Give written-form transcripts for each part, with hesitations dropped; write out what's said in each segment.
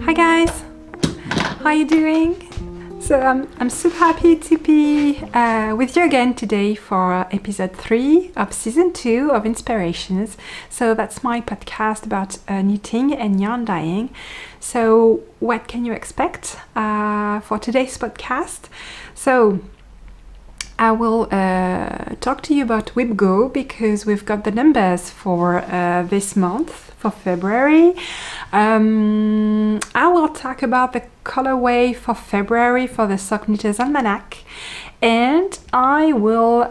Hi guys, how are you doing? So I'm super happy to be with you again today for episode 3 of season 2 of Inspirations. So that's my podcast about knitting and yarn dyeing. So what can you expect for today's podcast? So I will talk to you about WIPGO because we've got the numbers for this month, for February. I will talk about the colorway for February for the Sock Knitters Almanac, and I will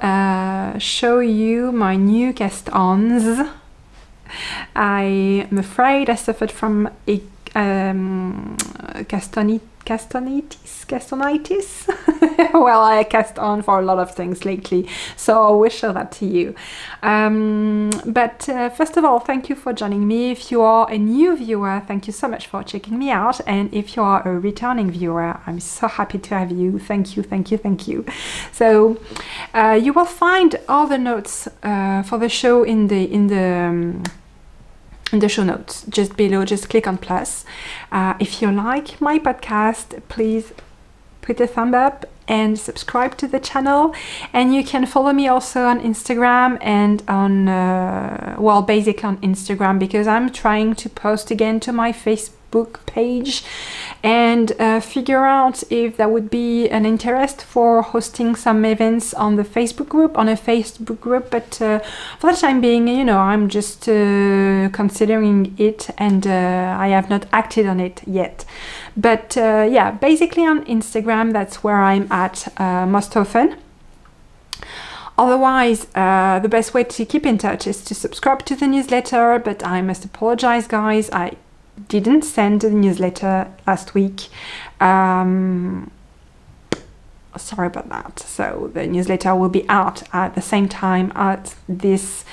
show you my new cast-ons. I'm afraid I suffered from a Castonitis. Well, I cast on for a lot of things lately, so I will show that to you. But first of all, thank you for joining me. If you are a new viewer, thank you so much for checking me out. And if you are a returning viewer, I'm so happy to have you. Thank you, thank you, thank you. So you will find all the notes for the show in the show notes just below. Just click on plus. If you like my podcast, please put a thumb up and subscribe to the channel, and you can follow me also on Instagram and on well, basically on Instagram, because I'm trying to post again to my Facebook page and figure out if there would be an interest for hosting some events on the Facebook group, but for the time being, you know, I'm just considering it, and I have not acted on it yet. But yeah, basically on Instagram, that's where I'm at most often. Otherwise, the best way to keep in touch is to subscribe to the newsletter, but I must apologize, guys. I didn't send the newsletter last week. Sorry about that. So the newsletter will be out at the same time as this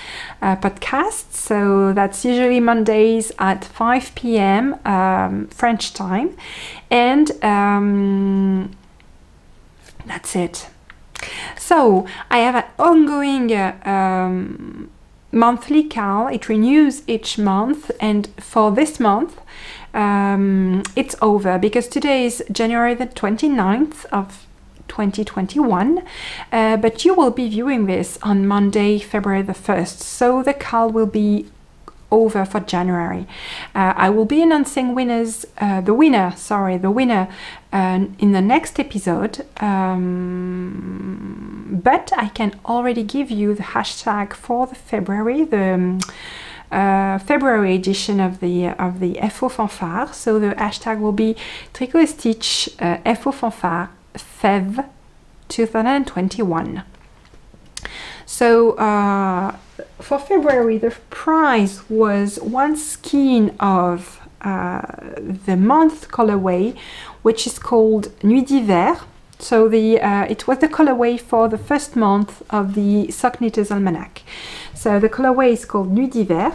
podcast. So that's usually Mondays at 5 p.m. French time. And that's it. So I have an ongoing monthly cal. It renews each month, and for this month it's over because today is January the 29th of 2021, but you will be viewing this on Monday, February the 1st, so the cal will be over for January. I will be announcing the winner in the next episode, but I can already give you the hashtag for the February, February edition of the FO Fanfare. So the hashtag will be Tricot Stitch FO Fanfare Fev 2021. So for February, the prize was one skein of the month colorway, which is called Nuit d'Hiver. So it was the colorway for the first month of the Sock Knitters Almanac. So the colorway is called Nuit d'Hiver,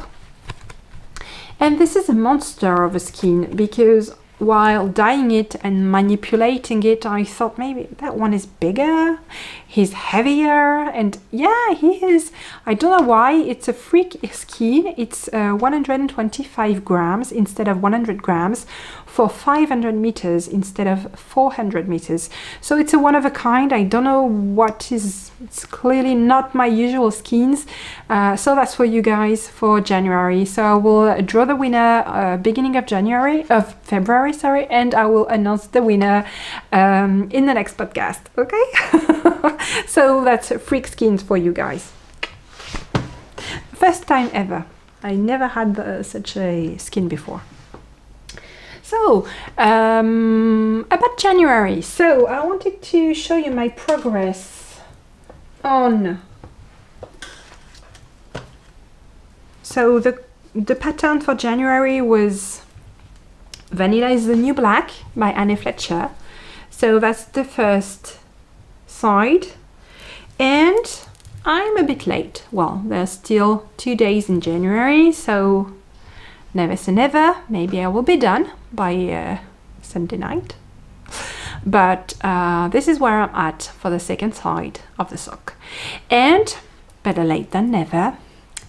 and this is a monster of a skein because while dyeing it and manipulating it, I thought maybe that one is bigger, he's heavier, and yeah, he is. I don't know why. It's a freak skein. It's 125 grams instead of 100 grams for 500 meters instead of 400 meters. So it's a one of a kind. I don't know what is. It's clearly not my usual skeins. So that's for you guys for January. So I will draw the winner beginning of February, sorry, and I will announce the winner in the next podcast. Okay. So that's freak skins for you guys. First time ever. I never had such a skin before. So about January. So I wanted to show you my progress on. So the pattern for January was Vanilla is the New Black by Anne Fletcher. So that's the first side, and I'm a bit late. Well, there's still 2 days in January, so never say never. Maybe I will be done by Sunday night. But this is where I'm at for the second side of the sock, and better late than never.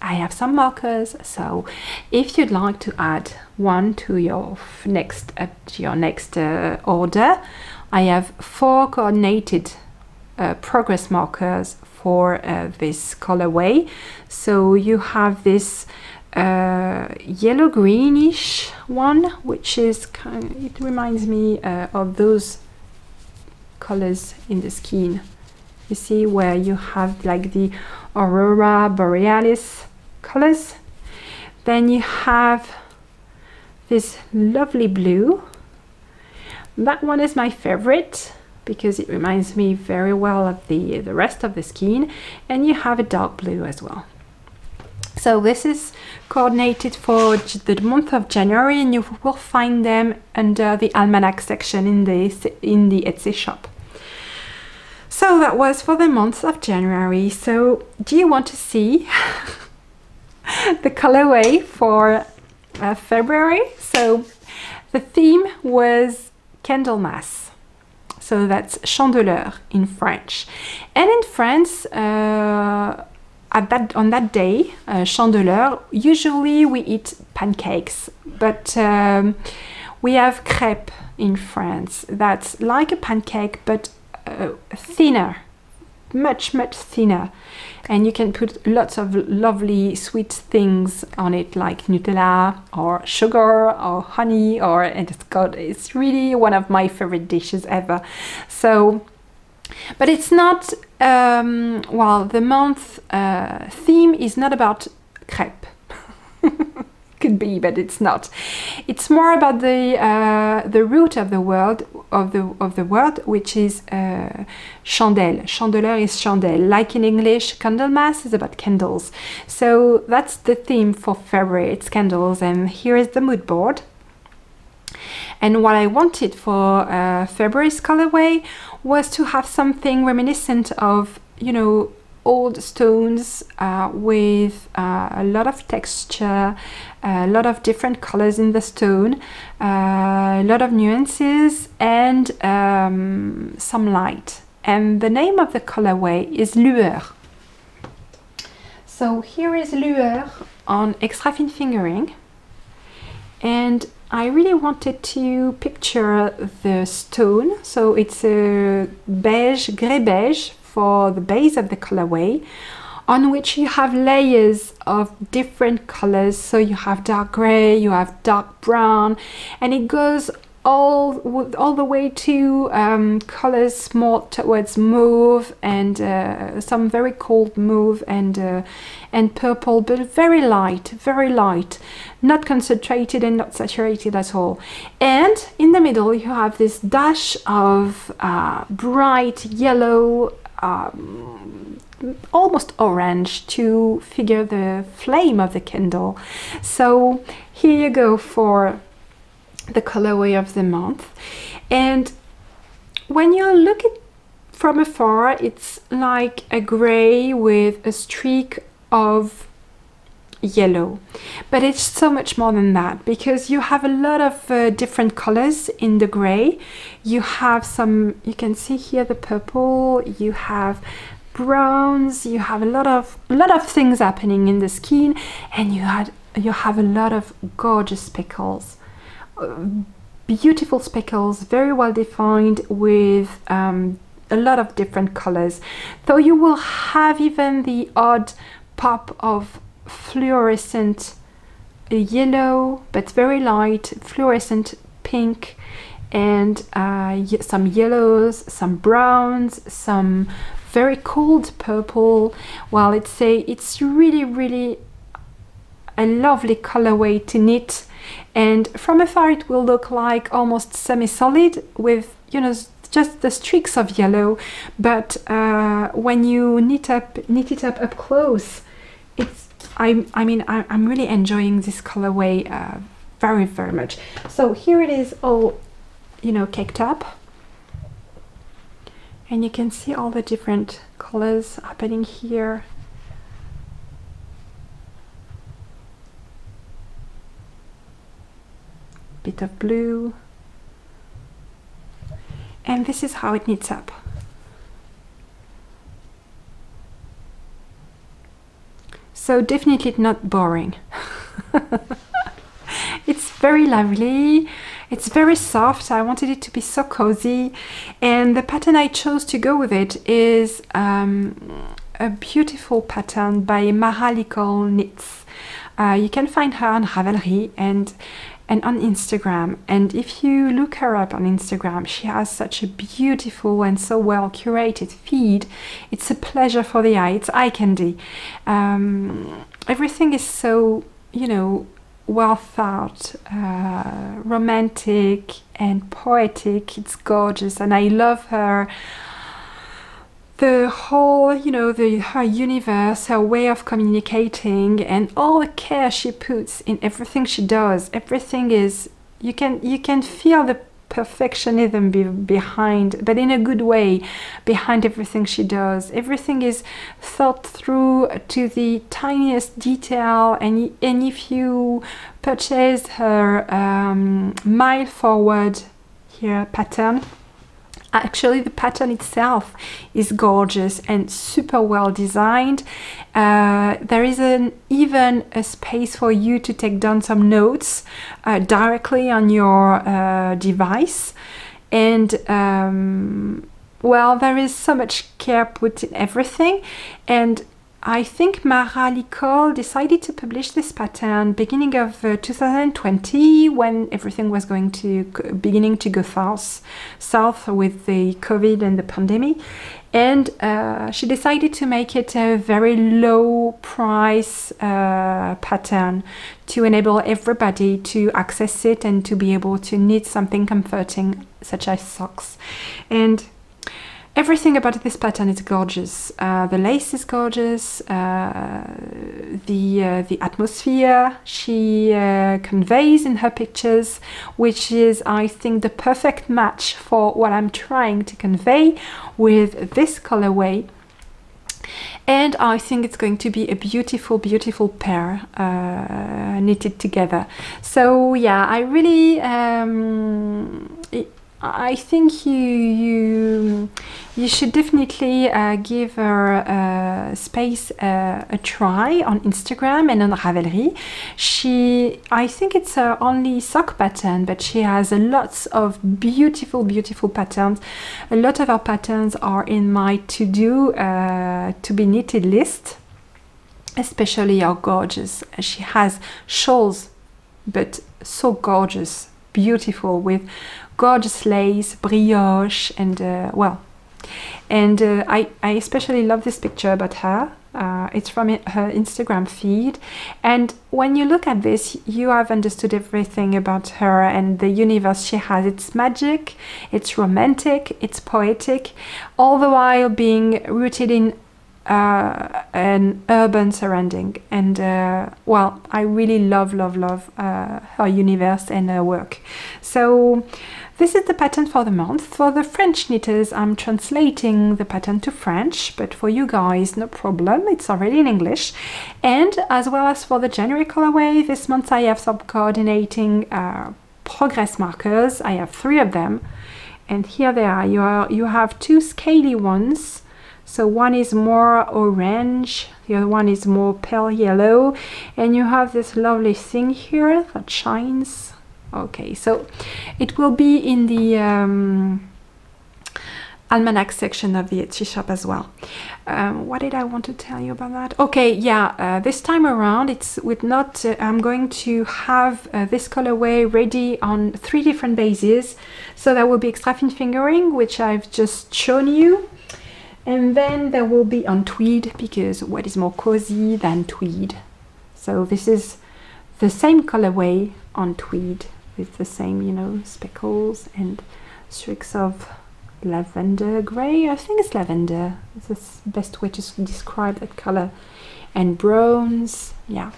I have some markers, so if you'd like to add one to your next order, I have 4 coordinated progress markers for this colorway. So you have this yellow greenish one, which is it reminds me of those colors in the skein. You see where you have like the aurora borealis colors. Then you have this lovely blue. That one is my favorite because it reminds me very well of the rest of the skein. And you have a dark blue as well. So this is coordinated for the month of January, and you will find them under the Almanac section in the Etsy shop. So that was for the month of January. So do you want to see the colorway for February? So the theme was Candlemas. So that's Chandeleur in French. And in France, on that day, Chandeleur, usually we eat pancakes, but we have crêpes in France. That's like a pancake, but thinner, much thinner, and you can put lots of lovely sweet things on it, like Nutella or sugar or honey, and it's really one of my favorite dishes ever. So, but it's not well, the month theme is not about crêpe. Could be, but it's not. It's more about the root of the word which is chandelle. Chandeleur is chandelle. Like in English, Candlemas is about candles. So that's the theme for February. It's candles, and here is the mood board. And what I wanted for February's colorway was to have something reminiscent of, you know, old stones with a lot of texture, a lot of different colors in the stone, a lot of nuances, and some light. And the name of the colorway is Lueur. So here is Lueur on Extrafine Fingering, and I really wanted to picture the stone. So it's a beige, grey beige for the base of the colorway, on which you have layers of different colors. So you have dark gray, you have dark brown, and it goes all the way to colors more towards mauve and some very cold mauve and purple, but very light, not concentrated and not saturated at all. And in the middle you have this dash of bright yellow, almost orange, to figure the flame of the candle. So here you go for the colorway of the month. And when you look at from afar, it's like a gray with a streak of yellow, but it's so much more than that, because you have a lot of different colors in the gray. You have some, you can see here the purple, you have browns, you have a lot of things happening in the skein, and you have a lot of gorgeous speckles, beautiful speckles, very well defined, with a lot of different colors. Though you will have even the odd pop of fluorescent yellow, but very light, fluorescent pink, and some yellows, some browns, some very cold purple. Well, it's really a lovely colorway to knit, and from afar it will look like almost semi-solid with, you know, just the streaks of yellow, but when you knit it up close, I'm really enjoying this colorway very much. So here it is, all, you know, caked up, and you can see all the different colors happening here. Bit of blue, and this is how it knits up. So definitely not boring. It's very lovely, it's very soft. I wanted it to be so cozy, and the pattern I chose to go with it is a beautiful pattern by Mara Licole Knits. You can find her on Ravelry and on Instagram, and if you look her up on Instagram, she has such a beautiful and so well curated feed. It's a pleasure for the eye, it's eye candy. Everything is so, you know, well thought, romantic and poetic. It's gorgeous, and I love her, the whole, you know, her universe, her way of communicating, and all the care she puts in everything she does. Everything is, you can feel the perfectionism behind, but in a good way, behind everything she does. Everything is thought through to the tiniest detail, and if you purchase her Mile Forward here pattern, actually the pattern itself is gorgeous and super well designed. There is even a space for you to take down some notes directly on your device, and well, there is so much care put in everything. And I think Mara Licole decided to publish this pattern beginning of 2020, when everything was beginning to go south with the COVID and the pandemic, and she decided to make it a very low price pattern to enable everybody to access it and to be able to knit something comforting, such as socks. And everything about this pattern is gorgeous. The lace is gorgeous. The atmosphere she conveys in her pictures, which is, I think, the perfect match for what I'm trying to convey with this colorway. And I think it's going to be a beautiful, beautiful pair knitted together. So yeah, I really I think you should definitely give her space a try on Instagram and on Ravelry. I think it's her only sock pattern, but she has lots of beautiful, beautiful patterns. A lot of her patterns are in my to be knitted list, especially are gorgeous. She has shawls, but so gorgeous, beautiful, with gorgeous lace, brioche, and well, and I especially love this picture about her. It's from her Instagram feed, and when you look at this, you have understood everything about her and the universe she has. It's magic, it's romantic, it's poetic, all the while being rooted in an urban surrounding. And well, I really love her universe and her work. So this is the pattern for the month. For the French knitters, I'm translating the pattern to French, but for you guys, no problem, it's already in English. And as well as for the January colorway, this month I have some coordinating progress markers. I have 3 of them, and here they are. You have 2 scaly ones. So one is more orange, the other one is more pale yellow, and you have this lovely thing here that shines. Okay, so it will be in the Almanac section of the Etsy shop as well. What did I want to tell you about that? Okay, yeah, this time around it's with not, I'm going to have this colorway ready on 3 different bases. So that will be Extrafine Fingering, which I've just shown you. And then there will be on tweed, because what is more cozy than tweed? So this is the same colorway on tweed with the same, you know, speckles and streaks of lavender gray. I think it's lavender. It's the best way to describe that color. And bronze, yeah.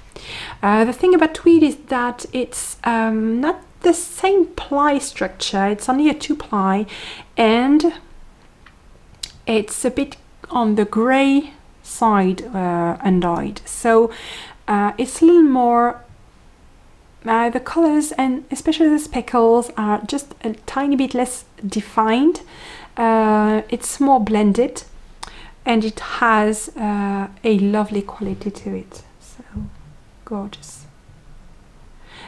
The thing about tweed is that it's not the same ply structure. It's only a 2-ply, and it's a bit on the gray side undyed. So it's a little more, the colors and especially the speckles are just a tiny bit less defined. It's more blended, and it has a lovely quality to it. Gorgeous.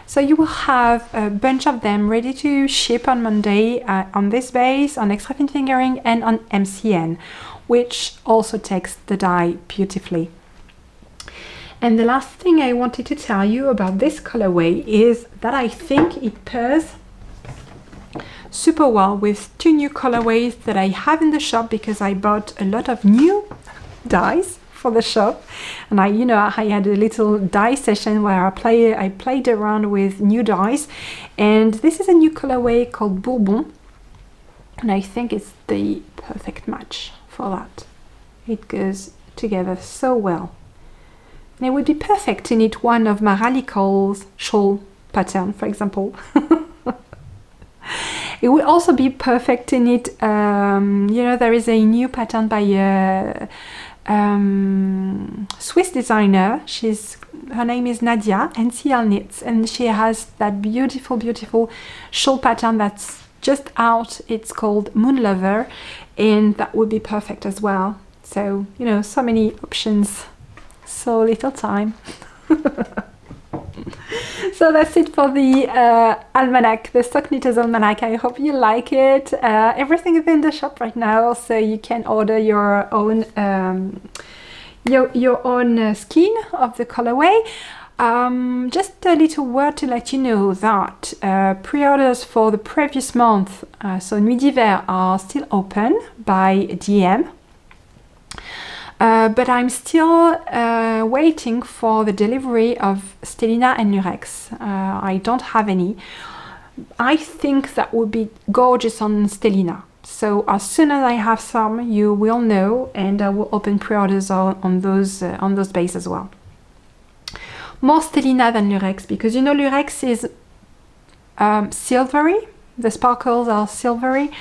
So you will have a bunch of them ready to ship on Monday on this base, on Extrafine Fingering, and on MCN, which also takes the dye beautifully. And the last thing I wanted to tell you about this colorway is that I think it pairs super well with two new colorways that I have in the shop, because I bought a lot of new dyes for the shop, and I had a little dye session where I played around with new dyes, and this is a new colorway called Bourbon, and I think it's the perfect match for that. It goes together so well. And it would be perfect to knit one of Mara Licole's shawl pattern, for example. It would also be perfect to knit, there is a new pattern by a Swiss designer. Her name is Nadia, Untitled Knits, and she has that beautiful, beautiful shawl pattern that's just out. It's called Moon Lover, and that would be perfect as well. So, so many options, so little time. So that's it for the Almanac, the Stock Knitters Almanac. I hope you like it. Everything is in the shop right now, so you can order your own skein of the colorway. Just a little word to let you know that pre-orders for the previous month, so Nuit d'Hiver, are still open by DM. But I'm still waiting for the delivery of Stellina and Lurex. I don't have any. I think that would be gorgeous on Stellina. So as soon as I have some, you will know, and I will open pre-orders on those bases as well. More Stellina than Lurex, because Lurex is silvery. The sparkles are silvery,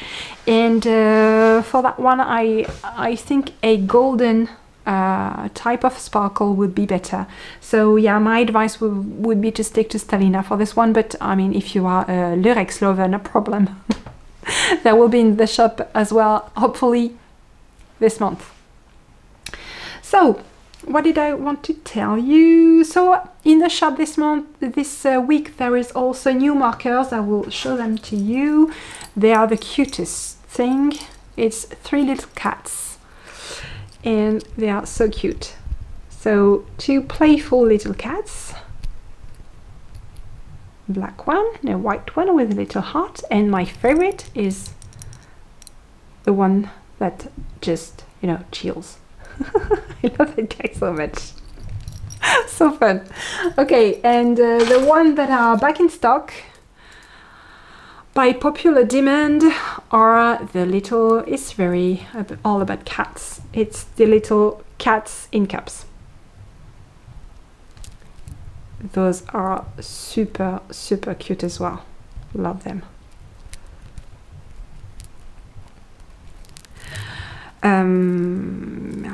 and for that one I think a golden type of sparkle would be better. So yeah, my advice would be to stick to Stellina for this one, but I mean, if you are a Lurex lover, no problem. That will be in the shop as well, hopefully this month. So what did I want to tell you? So in the shop this week, there is also new markers. I will show them to you. They are the cutest thing. It's 3 little cats, and they are so cute. So 2 playful little cats, black one and a white one with a little heart, and my favorite is the one that just chills. I love that guy so much. So fun. Okay, and the one that are back in stock by popular demand are the little, it's very all about cats. It's the little cats in cups. Those are super, super cute as well. Love them.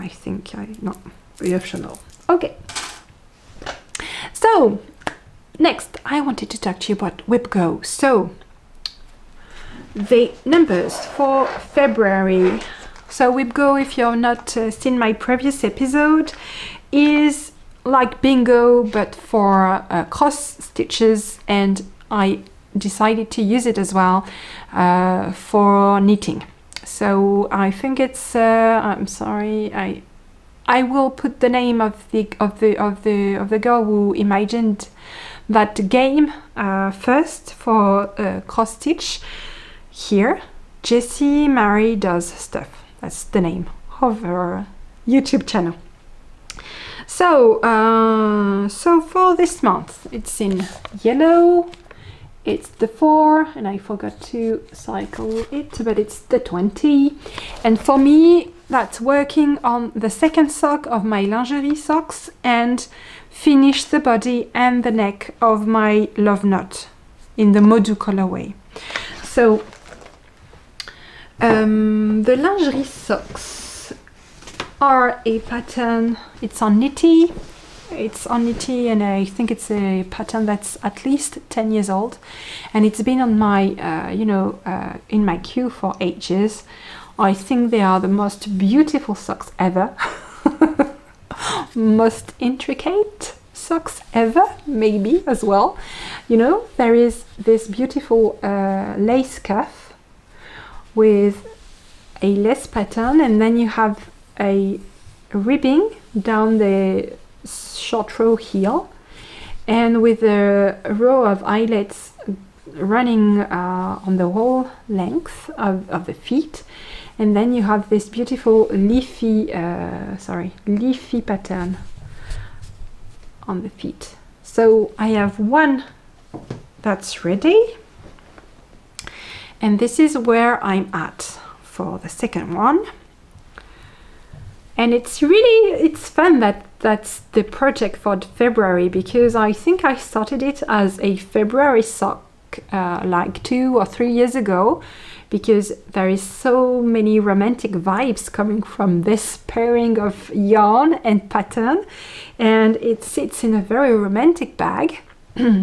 I think not optional. Okay. So next, I wanted to talk to you about WIPGO. So the numbers for February. So WIPGO, if you've not seen my previous episode, is like bingo but for cross stitches, and I decided to use it as well for knitting. So I think it's I'm sorry, I will put the name of the girl who imagined that game first for cross stitch here. Jessie Mary Does Stuff. That's the name of her YouTube channel. So so for this month, it's in yellow. It's the 4, and I forgot to cycle it, but it's the 20. And for me, that's working on the second sock of my lingerie socks and finish the body and the neck of my love knot in the Modu colorway. So the lingerie socks are a pattern, it's on Knitty. It's on Knitty, and I think it's a pattern that's at least 10 years old, and it's been on my in my queue for ages. I think they are the most beautiful socks ever. Most intricate, socks ever, maybe as well. You know, there is this beautiful lace cuff with a lace pattern, and then you have a ribbing down the short row heel, and with a row of eyelets running on the whole length of the feet. And then you have this beautiful leafy pattern on the feet. So I have one that's ready, and this is where I'm at for the second one. And it's fun that that's the project for February, because I think I started it as a February sock like 2 or 3 years ago, because there is so many romantic vibes coming from this pairing of yarn and pattern, and it sits in a very romantic bag.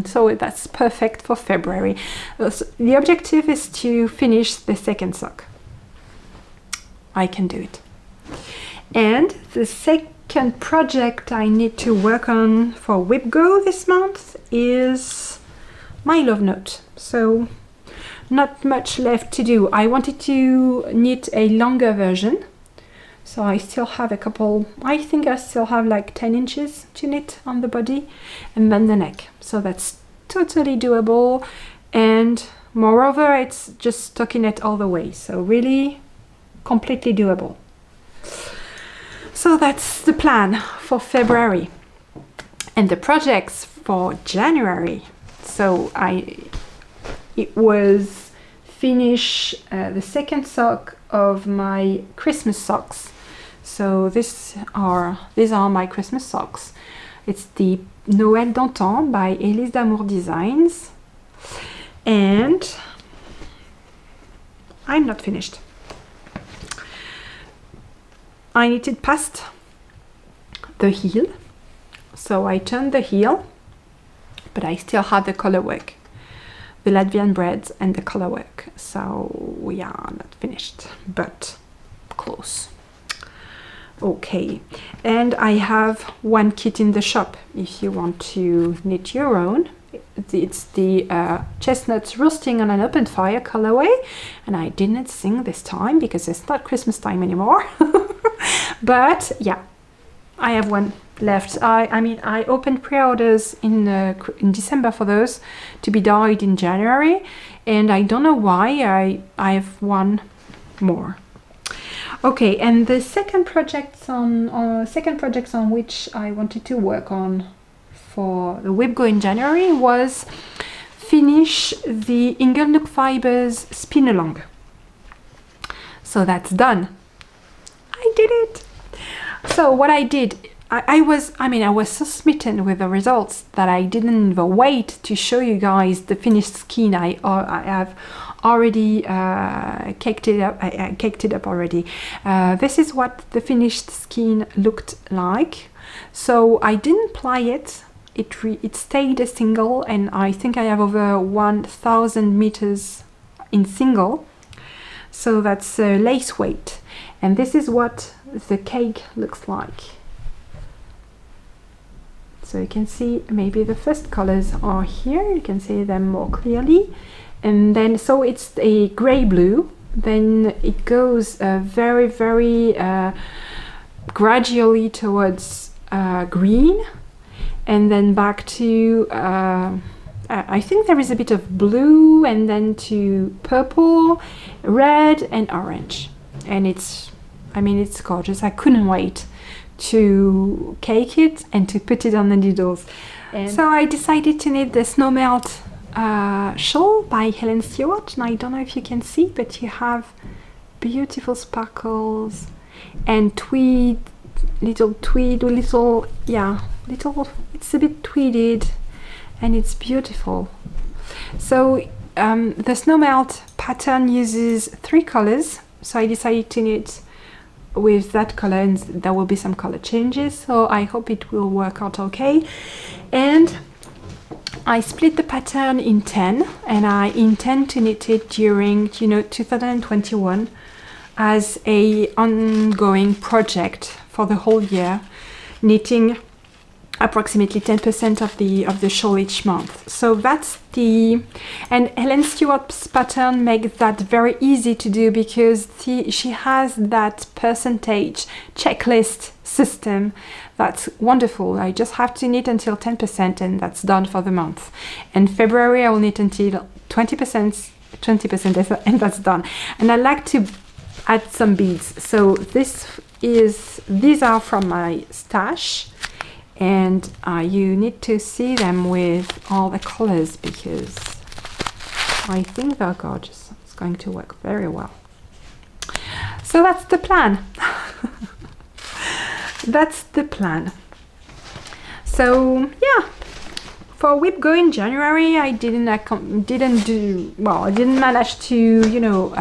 So that's perfect for February. So the objective is to finish the second sock. I can do it. And the second project I need to work on for WIPGO this month is my love note. So not much left to do. I wanted to knit a longer version, so I still have a couple, I think I still have like 10 inches to knit on the body, and then the neck. So that's totally doable, and moreover it's just stockinette all the way, so really completely doable. So that's the plan for February. And the projects for January, so it was finish the second sock of my Christmas socks. So these are my Christmas socks. It's the Noël d'Antan by Elise d'Amour Designs, and I'm not finished. I knitted past the heel, so I turned the heel, but I still have the color work, the Latvian breads and the color work. So we are not finished, but close. Okay, and I have one kit in the shop if you want to knit your own. It's the chestnuts roasting on an open fire colorway, and I didn't sing this time because it's not Christmas time anymore. But yeah, I have one left. I mean, I opened pre-orders in December for those to be dyed in January, and I don't know why I have one more. Okay, and the second project on which I wanted to work on for the WIPGO in January was finish the Inglenook Fibers spin along. So that's done. I did it. So what I did, I was so smitten with the results that I didn't even wait to show you guys the finished skein. I have already caked it up. I caked it up already. This is what the finished skein looked like. So I didn't ply it. It stayed a single, and I think I have over 1,000 meters in single. So that's lace weight, and this is what the cake looks like. So you can see maybe the first colors are here. You can see them more clearly, and then so it's a gray blue. Then it goes very gradually towards green, and then back to I think there is a bit of blue, and then to purple, red and orange, and it's gorgeous. I couldn't wait to cake it and to put it on the needles. And so I decided to knit the Snow Melt shawl by Helen Stewart, and I don't know if you can see, but you have beautiful sparkles and tweed, it's a bit tweeded, and it's beautiful. So the Snow Melt pattern uses 3 colors, so I decided to knit with that color, and there will be some color changes, so I hope it will work out okay. And I split the pattern in 10, and I intend to knit it during 2021 as a ongoing project for the whole year, knitting approximately 10% of the shawl each month. So that's the, and Helen Stewart's pattern makes that very easy to do because she has that percentage checklist system. That's wonderful. I just have to knit until 10% and that's done for the month. And February I will knit until 20%, and that's done. And I like to add some beads. So these are from my stash. And you need to see them with all the colors because I think they're gorgeous. It's going to work very well. So that's the plan. That's the plan. So yeah, for WIPGO in January, I didn't manage to, you know,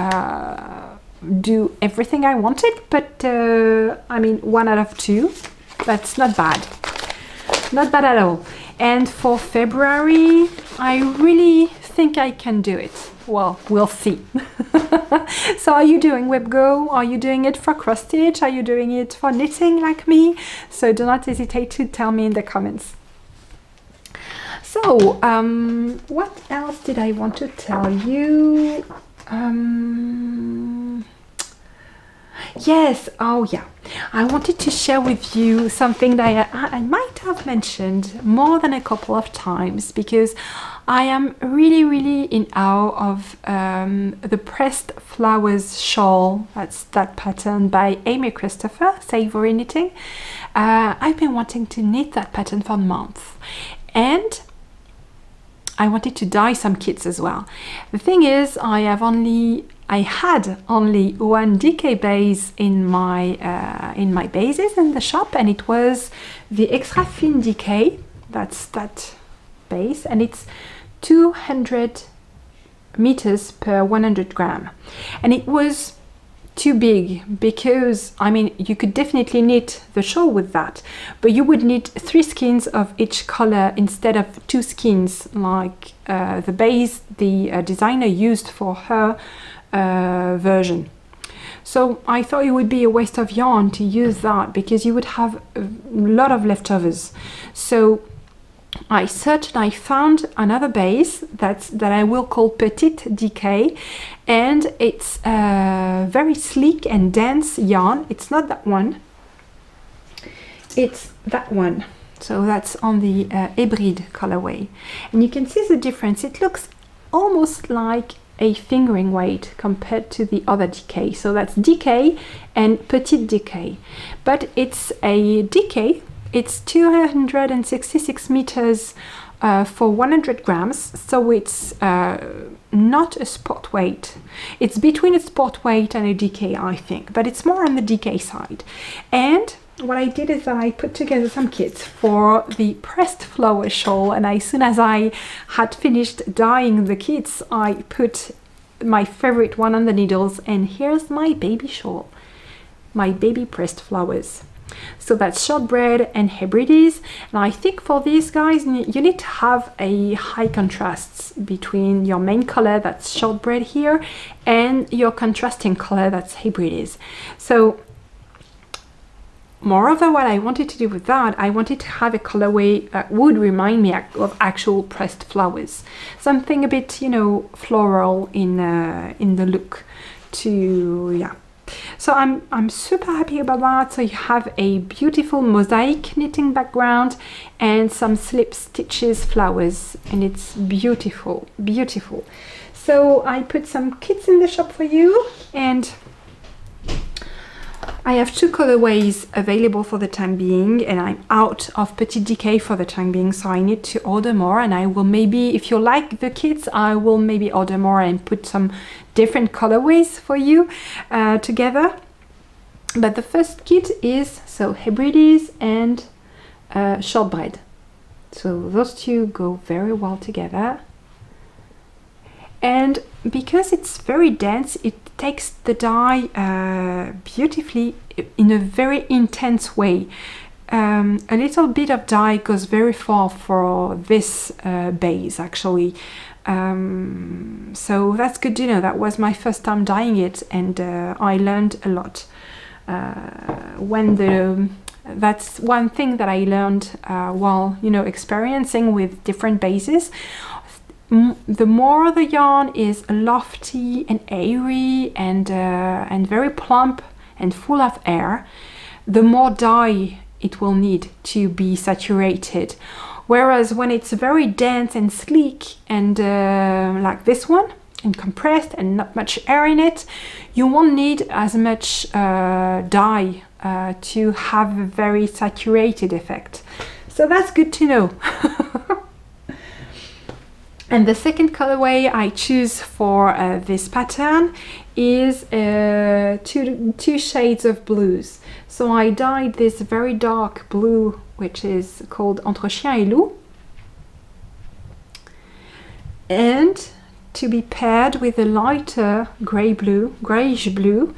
do everything I wanted, but I mean 1 out of 2. That's not bad. Not bad at all. And for February, I really think I can do it. Well, we'll see. So are you doing WIPGO? Are you doing it for cross stitch? Are you doing it for knitting like me? So do not hesitate to tell me in the comments. So what else did I want to tell you? Yes, oh yeah, I wanted to share with you something that I might have mentioned more than a couple of times because I am really in awe of the Pressed Flowers shawl. That's that pattern by Amy Christopher, Savory Knitting. I've been wanting to knit that pattern for months and I wanted to dye some kits as well. The thing is, I had only one DK base in my bases in the shop, and it was the Extrafine DK. That's that base, and it's 200 meters per 100 gram, and it was too big because I mean you could definitely knit the shawl with that, but you would need 3 skeins of each color instead of 2 skeins like the base the designer used for her version. So I thought it would be a waste of yarn to use that because you would have a lot of leftovers. So I searched and I found another base that I will call Petite DK, and it's very sleek and dense yarn. It's not that one, it's that one. So that's on the Hybrid colorway, and you can see the difference. It looks almost like a fingering weight compared to the other DK. So that's DK and Petite DK, but it's a DK. It's 266 meters for 100 grams, so it's not a sport weight. It's between a sport weight and a DK, I think, but it's more on the DK side. And what I did is I put together some kits for the Pressed Flower shawl, and as soon as I had finished dyeing the kits, I put my favorite one on the needles, and here's my baby shawl, my baby Pressed Flowers. So that's shortbread and hybrides, and I think for these guys you need to have a high contrasts between your main color, that's shortbread here, and your contrasting color, that's hybrides. So moreover, what I wanted to do with that, I wanted to have a colorway that would remind me of actual pressed flowers, something a bit, you know, floral in the look. Yeah. So I'm super happy about that. So you have a beautiful mosaic knitting background and some slip stitches flowers, and it's beautiful, beautiful. So I put some kits in the shop for you, and I have 2 colorways available for the time being, and I'm out of Petite DK for the time being, so I need to order more, and I will maybe, if you like the kits, I will maybe order more and put some different colorways for you together. But the first kit is so hybrides and shortbread. So those 2 go very well together. And because it's very dense, it takes the dye beautifully in a very intense way. A little bit of dye goes very far for this base, actually. So that's good to know. That was my first time dyeing it, and I learned a lot. When That's one thing that I learned while, you know, experiencing with different bases. The more the yarn is lofty and airy and very plump and full of air, the more dye it will need to be saturated. Whereas when it's very dense and sleek and like this one, and compressed and not much air in it, you won't need as much dye to have a very saturated effect. So that's good to know. And the second colorway I choose for this pattern is two shades of blues. So I dyed this very dark blue, which is called Entre Chien et Loup, and to be paired with a lighter grayish blue,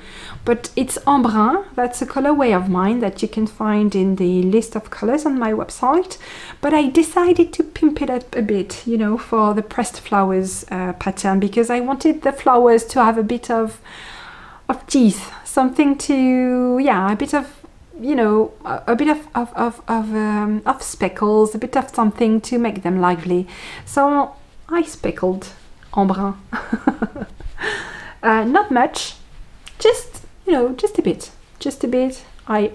but it's embrun. That's a colorway of mine that you can find in the list of colors on my website, but I decided to pimp it up a bit, you know, for the pressed flowers pattern, because I wanted the flowers to have a bit of teeth, something to, yeah, a bit of, you know, a bit of speckles, a bit of something to make them lively. So I speckled embrun. Not much, just, you know, just a bit. I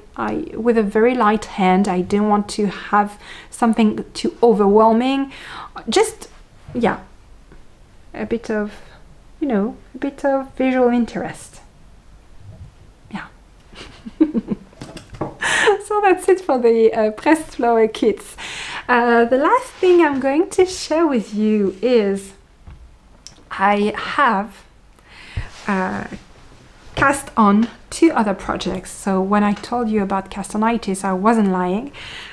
with a very light hand. I didn't want to have something too overwhelming. Just, yeah, a bit of, you know, a bit of visual interest. Yeah. So that's it for the pressed flower kits. The last thing I'm going to share with you is I have cast on 2 other projects. So when I told you about Castonitis, I wasn't lying.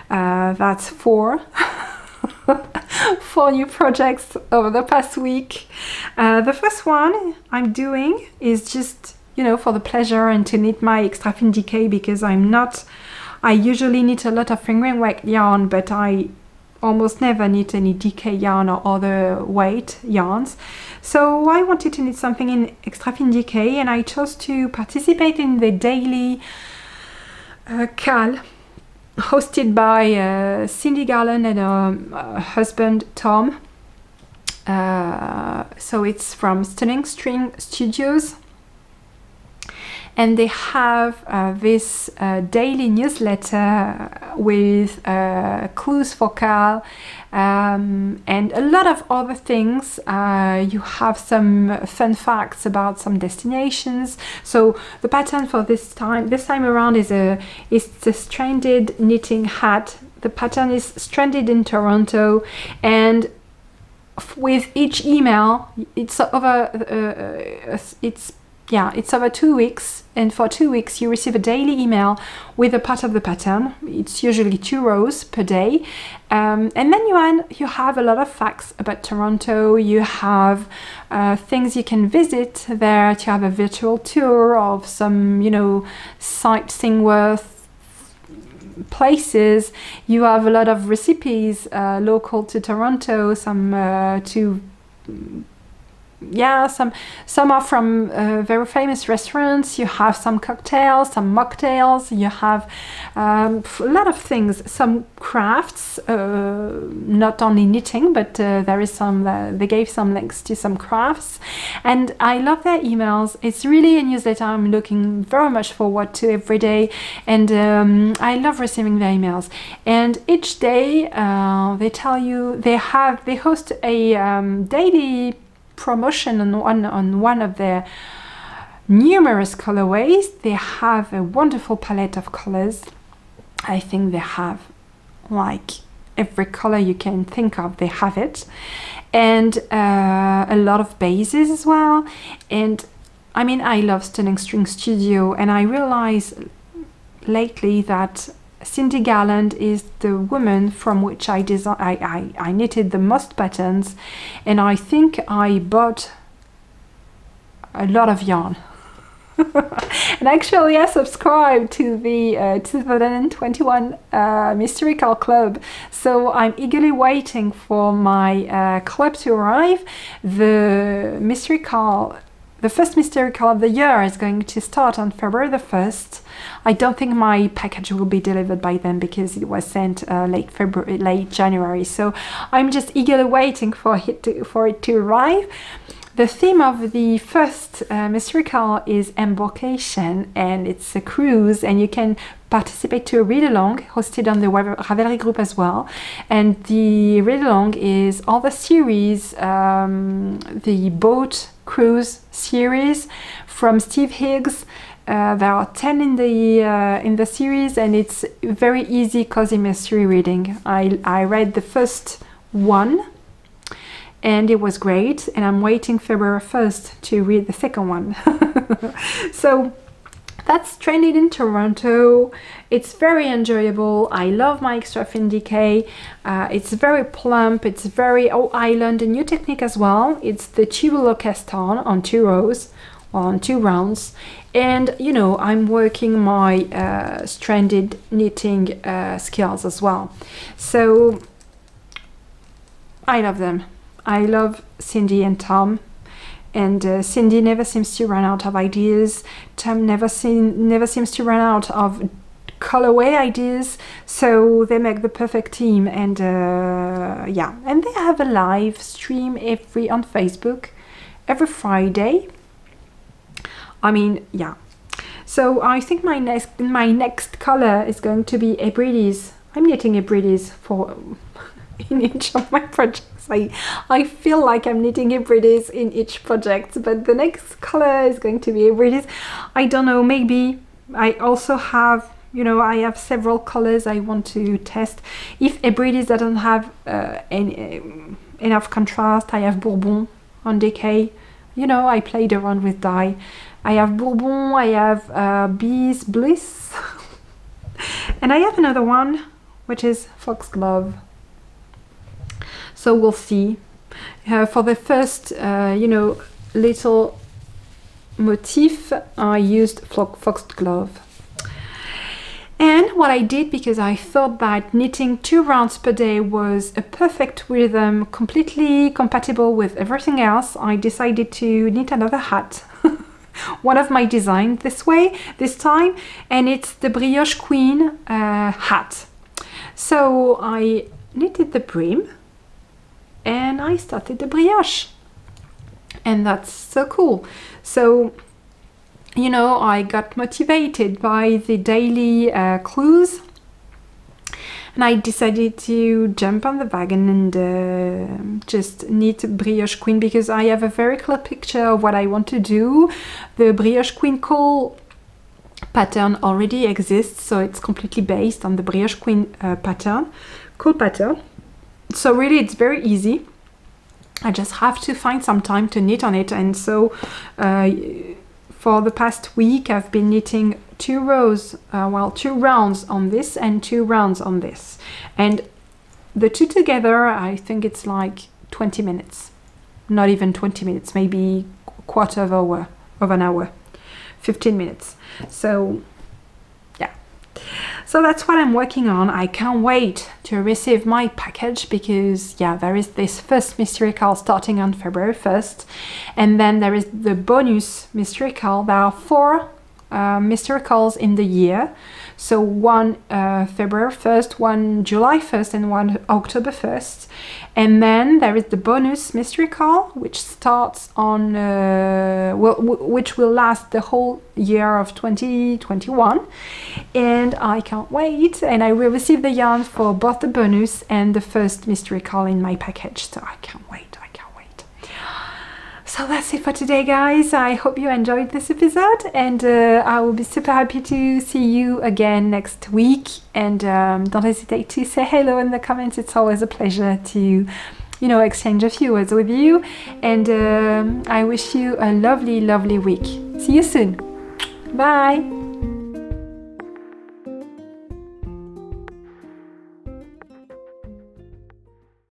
That's 4 4 new projects over the past week. The first one I'm doing is just, you know, for the pleasure and to knit my Extrafine DK, because I usually knit a lot of fingering weight yarn, but I almost never knit any DK yarn or other weight yarns. So I wanted to knit something in Extrafine DK, and I chose to participate in the daily CAL hosted by Cindy Garland and her husband Tom. So it's from Stunning String Studios, and they have this daily newsletter with clues for CAL and a lot of other things. You have some fun facts about some destinations. So the pattern for this time around is a stranded knitting hat. The pattern is stranded in Toronto, and with each email, it's over 2 weeks, and for 2 weeks you receive a daily email with a part of the pattern. It's usually 2 rows per day, and then you have a lot of facts about Toronto. You have things you can visit there. To have a virtual tour of some, you know, sightseeing worth places. You have a lot of recipes local to Toronto, some some are from very famous restaurants. You have some cocktails, some mocktails. You have a lot of things, some crafts, not only knitting, but there is some, they gave some links to some crafts, and I love their emails. It's really a newsletter I'm looking very much forward to every day, and I love receiving their emails. And each day they tell you they host a daily promotion on one of their numerous colorways. They have a wonderful palette of colors. I think they have like every color you can think of, they have it, and a lot of bases as well. And I mean, I love Stunning String Studio, and I realize lately that Cindy Garland is the woman from which I knitted the most patterns, and I think I bought a lot of yarn. And actually I subscribed to the 2021 Mystery CAL Club, so I'm eagerly waiting for my club to arrive. The Mystery CAL the first mystery call of the year is going to start on February the 1st. I don't think my package will be delivered by then because it was sent late January. So I'm just eagerly waiting for it to arrive. The theme of the first mystery call is embarkation, and it's a cruise, and you can participate to a read-along hosted on the Ravelry group as well. And the read-along is all the series, the boat cruise series from Steve Higgs. There are 10 in the series, and it's very easy cozy mystery reading. I read the first one, and it was great, and I'm waiting February 1st to read the second one. So that's trending in Toronto. It's very enjoyable. I love my Extrafine DK. It's very plump, it's very island, a new technique as well. It's the tubular cast on 2 rows, or on 2 rounds. And you know, I'm working my stranded knitting skills as well. So I love them. I love Cindy and Tom, and Cindy never seems to run out of ideas. Tom never seems to run out of colorway ideas, so they make the perfect team. And yeah, and they have a live stream on Facebook every Friday. I mean, yeah. So I think my next color is going to be Hebrides. I'm knitting Hebrides for in each of my projects. I feel like I'm knitting Hebrides in each project, but the next color is going to be Hebrides. I don't know, maybe I also have, you know, I have several colors I want to test. If Hebrides doesn't have enough contrast, I have Bourbon on DK. You know, I played around with dye. I have Bourbon, I have Bees Bliss, and I have another one, which is Foxglove. So we'll see. For the first, you know, little motif, I used Foxglove. And what I did, because I thought that knitting 2 rounds per day was a perfect rhythm, completely compatible with everything else, I decided to knit another hat. One of my designs this time, and it's the Brioche Queen hat. So I knitted the brim, and I started the brioche, and that's so cool. So, you know, I got motivated by the daily clues, and I decided to jump on the wagon and just knit Brioche Queen, because I have a very clear picture of what I want to do. The Brioche Queen Cole pattern already exists, so it's completely based on the Brioche Queen pattern, Cole pattern. So really it's very easy. I just have to find some time to knit on it. And so for the past week I've been knitting 2 rows, well, 2 rounds on this and 2 rounds on this, and the 2 together I think it's like 20 minutes, not even 20 minutes, maybe a quarter of an hour, 15 minutes. So yeah, so that's what I'm working on. I can't wait to receive my package, because yeah, there is this first mystery call starting on February 1st, and then there is the bonus mystery call. There are 4 mystery calls in the year, so one February 1st, one July 1st, and one October 1st. And then there is the bonus mystery call, which starts on which will last the whole year of 2021, and I can't wait. And I will receive the yarn for both the bonus and the first mystery call in my package, so I can't wait. So that's it for today, guys. I hope you enjoyed this episode, and I will be super happy to see you again next week. And don't hesitate to say hello in the comments. It's always a pleasure to, you know, exchange a few words with you. And I wish you a lovely, lovely week. See you soon. Bye.